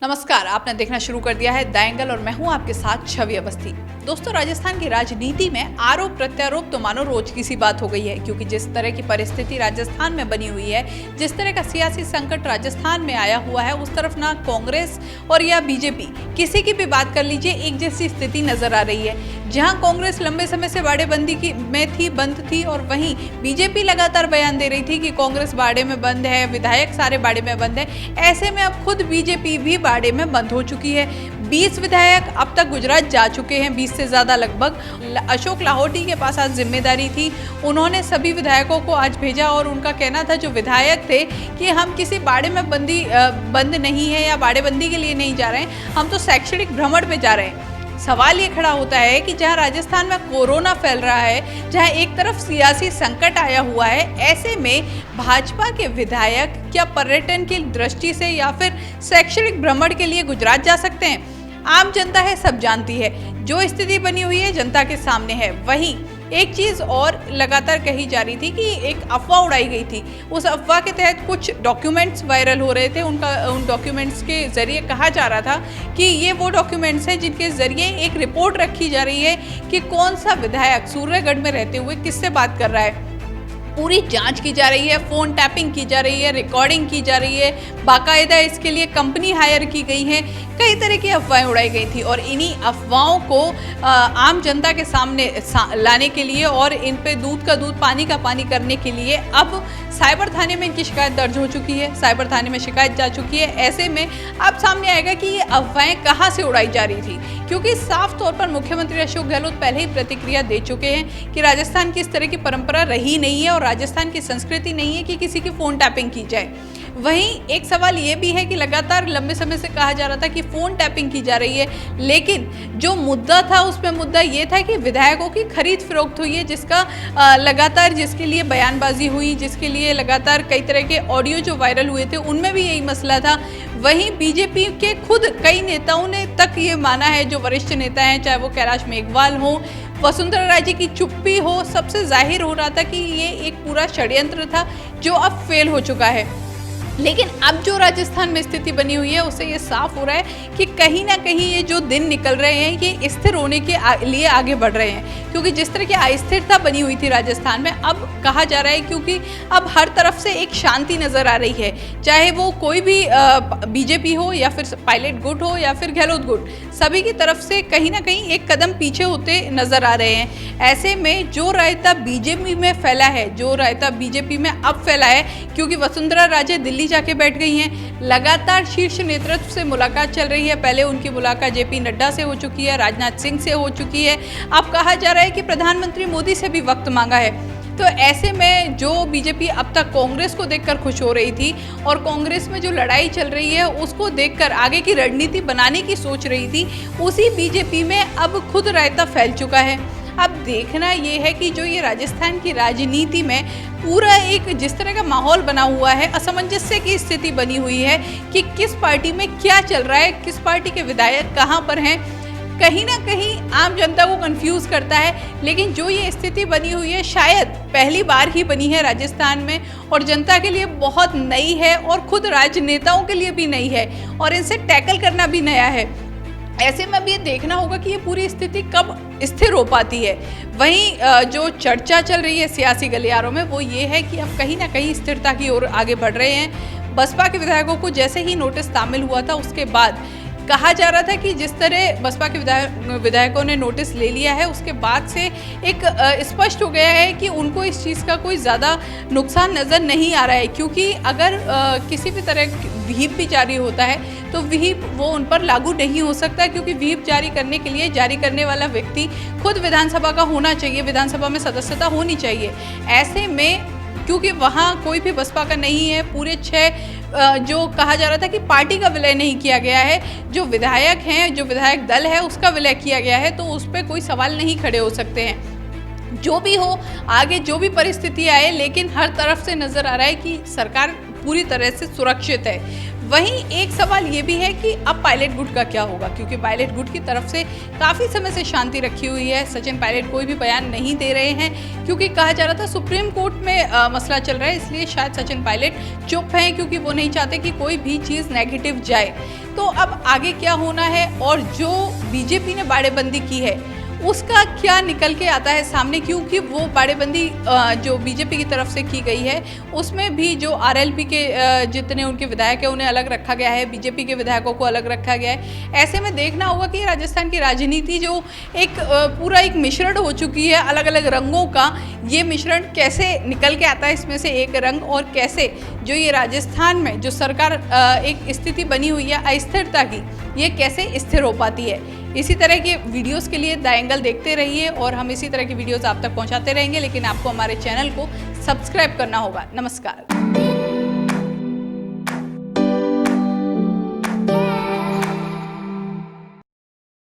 नमस्कार, आपने देखना शुरू कर दिया है द एंगल और मैं हूं आपके साथ छवि अवस्थी। दोस्तों, राजस्थान की राजनीति में आरोप प्रत्यारोप तो मानो रोज की सी बात हो गई है, क्योंकि जिस तरह की परिस्थिति राजस्थान में बनी हुई है, जिस तरह का सियासी संकट राजस्थान में आया हुआ है, उस तरफ ना कांग्रेस और या बीजेपी, किसी की भी बात कर लीजिए, एक जैसी स्थिति नजर आ रही है। जहां कांग्रेस लंबे समय से बाड़ेबंदी में थी, बंद थी, और वहीं बीजेपी लगातार बयान दे रही थी कि कांग्रेस बाड़े में बंद है, विधायक सारे बाड़े में बंद है। ऐसे में अब खुद बीजेपी भी बाड़े में बंद हो चुकी है। 20 विधायक अब तक गुजरात जा चुके हैं, 20 से ज्यादा लगभग। अशोक लाहोटी के पास आज जिम्मेदारी थी, उन्होंने सभी विधायकों को आज भेजा और उनका कहना था, जो विधायक थे, कि हम किसी बाड़े में बंद नहीं है या बाड़ेबंदी के लिए नहीं जा रहे हैं, हम तो शैक्षणिक भ्रमण पे जा रहे हैं। सवाल ये खड़ा होता है कि जहां राजस्थान में कोरोना फैल रहा है, जहां एक तरफ सियासी संकट आया हुआ है, ऐसे में भाजपा के विधायक क्या पर्यटन की दृष्टि से या फिर शैक्षणिक भ्रमण के लिए गुजरात जा सकते हैं? आम जनता है, सब जानती है। जो स्थिति बनी हुई है जनता के सामने है। वहीं एक चीज और लगातार कही जा रही थी कि एक अफवाह उड़ाई गई थी। उस अफवाह के तहत कुछ डॉक्यूमेंट्स वायरल हो रहे थे। उन डॉक्यूमेंट्स के जरिए कहा जा रहा था कि ये वो डॉक्यूमेंट्स हैं जिनके जरिए एक रिपोर्ट रखी जा रही है कि कौन सा विधायक सूर्यगढ़ में रहते हुए किससे बात कर रहा है। पूरी जांच की जा रही है, फोन टैपिंग की जा रही है, रिकॉर्डिंग की जा रही है, बाकायदा इसके लिए कंपनी हायर की गई है। कई तरह की अफवाहें उड़ाई गई थी और इन्हीं अफवाहों को आम जनता के सामने लाने के लिए और इन पे दूध का दूध पानी का पानी करने के लिए अब साइबर थाने में इनकी शिकायत दर्ज हो चुकी है, साइबर थाने में शिकायत जा चुकी है। ऐसे में अब सामने आएगा कि ये अफवाहें कहाँ से उड़ाई जा रही थी, क्योंकि साफ तौर पर मुख्यमंत्री अशोक गहलोत पहले ही प्रतिक्रिया दे चुके हैं कि राजस्थान की इस तरह की परंपरा रही नहीं है और राजस्थान की संस्कृति नहीं है कि किसी की फोन टैपिंग की जाए। वहीं एक सवाल ये भी है कि लगातार लंबे समय से कहा जा रहा था कि फोन टैपिंग की जा रही है, लेकिन जो मुद्दा था उसमें मुद्दा ये था कि विधायकों की खरीद फरोख्त हुई है, जिसका लगातार जिसके लिए बयानबाजी हुई, जिसके लिए लगातार कई तरह के ऑडियो जो वायरल हुए थे, उनमें भी यही मसला था। वहीं बीजेपी के खुद कई नेताओं ने तक ये माना है, जो वरिष्ठ नेता हैं, चाहे वो कैलाश मेघवाल हो, वसुंधरा राजे की चुप्पी हो, सबसे जाहिर हो रहा था कि ये एक पूरा षड्यंत्र था जो अब फेल हो चुका है। लेकिन अब जो राजस्थान में स्थिति बनी हुई है, उससे ये साफ हो रहा है कि कहीं ना कहीं ये जो दिन निकल रहे हैं, ये स्थिर होने के लिए आगे बढ़ रहे हैं। क्योंकि जिस तरह की अस्थिरता बनी हुई थी राजस्थान में, अब कहा जा रहा है, क्योंकि अब हर तरफ से एक शांति नजर आ रही है, चाहे वो कोई भी बीजेपी हो या फिर पायलट गुट हो या फिर गहलोत गुट, सभी की तरफ से कहीं ना कहीं एक कदम पीछे होते नजर आ रहे हैं। ऐसे में जो रायता बीजेपी में फैला है, जो रायता बीजेपी में अब फैला है, क्योंकि वसुंधरा राजे दिल्ली जाके बैठ गई हैं, लगातार शीर्ष नेतृत्व से मुलाकात चल रही है। पहले उनकी मुलाकात जेपी नड्डा से हो चुकी है, राजनाथ सिंह से हो चुकी है, अब कहा जा रहा है कि प्रधानमंत्री मोदी से भी वक्त मांगा है। तो ऐसे में जो बीजेपी अब तक कांग्रेस को देखकर खुश हो रही थी और कांग्रेस में जो लड़ाई चल रही है उसको देखकर आगे की रणनीति बनाने की सोच रही थी, उसी बीजेपी में अब खुद रायता फैल चुका है। अब देखना ये है कि जो ये राजस्थान की राजनीति में पूरा एक जिस तरह का माहौल बना हुआ है, असमंजस्य की स्थिति बनी हुई है कि किस पार्टी में क्या चल रहा है, किस पार्टी के विधायक कहाँ पर हैं, कहीं ना कहीं आम जनता को कंफ्यूज करता है। लेकिन जो ये स्थिति बनी हुई है, शायद पहली बार ही बनी है राजस्थान में और जनता के लिए बहुत नई है और खुद राजनेताओं के लिए भी नई है और इनसे टैकल करना भी नया है। ऐसे में अब ये देखना होगा कि ये पूरी स्थिति कब स्थिर हो पाती है। वहीं जो चर्चा चल रही है सियासी गलियारों में, वो ये है कि अब कहीं ना कहीं स्थिरता की ओर आगे बढ़ रहे हैं। बसपा के विधायकों को जैसे ही नोटिस तामिल हुआ था, उसके बाद कहा जा रहा था कि जिस तरह बसपा के विधायकों ने नोटिस ले लिया है, उसके बाद से एक स्पष्ट हो गया है कि उनको इस चीज़ का कोई ज़्यादा नुकसान नज़र नहीं आ रहा है, क्योंकि अगर किसी भी तरह व्हीप भी जारी होता है तो व्हीप वो उन पर लागू नहीं हो सकता, क्योंकि व्हीप जारी करने के लिए जारी करने वाला व्यक्ति खुद विधानसभा का होना चाहिए, विधानसभा में सदस्यता होनी चाहिए। ऐसे में क्योंकि वहाँ कोई भी बसपा का नहीं है, पूरे 6 जो कहा जा रहा था कि पार्टी का विलय नहीं किया गया है, जो विधायक हैं, जो विधायक दल है उसका विलय किया गया है, तो उस पर कोई सवाल नहीं खड़े हो सकते हैं। जो भी हो, आगे जो भी परिस्थिति आए, लेकिन हर तरफ से नज़र आ रहा है कि सरकार पूरी तरह से सुरक्षित है। वहीं एक सवाल ये भी है कि अब पायलट गुट का क्या होगा, क्योंकि पायलट गुट की तरफ से काफ़ी समय से शांति रखी हुई है। सचिन पायलट कोई भी बयान नहीं दे रहे हैं, क्योंकि कहा जा रहा था सुप्रीम कोर्ट में मसला चल रहा है, इसलिए शायद सचिन पायलट चुप हैं, क्योंकि वो नहीं चाहते कि कोई भी चीज़ नेगेटिव जाए। तो अब आगे क्या होना है और जो बीजेपी ने बाड़ेबंदी की है उसका क्या निकल के आता है सामने, क्योंकि वो बाड़ेबंदी जो बीजेपी की तरफ से की गई है उसमें भी जो आरएलपी के जितने उनके विधायक हैं उन्हें अलग रखा गया है, बीजेपी के विधायकों को अलग रखा गया है। ऐसे में देखना होगा कि राजस्थान की राजनीति जो एक पूरा एक मिश्रण हो चुकी है अलग अलग रंगों का, ये मिश्रण कैसे निकल के आता है इसमें से एक रंग, और कैसे जो ये राजस्थान में जो सरकार एक स्थिति बनी हुई है अस्थिरता की, ये कैसे स्थिर हो पाती है। इसी तरह के वीडियोस के लिए द एंगल देखते रहिए और हम इसी तरह की वीडियोस आप तक पहुंचाते रहेंगे, लेकिन आपको हमारे चैनल को सब्सक्राइब करना होगा। नमस्कार।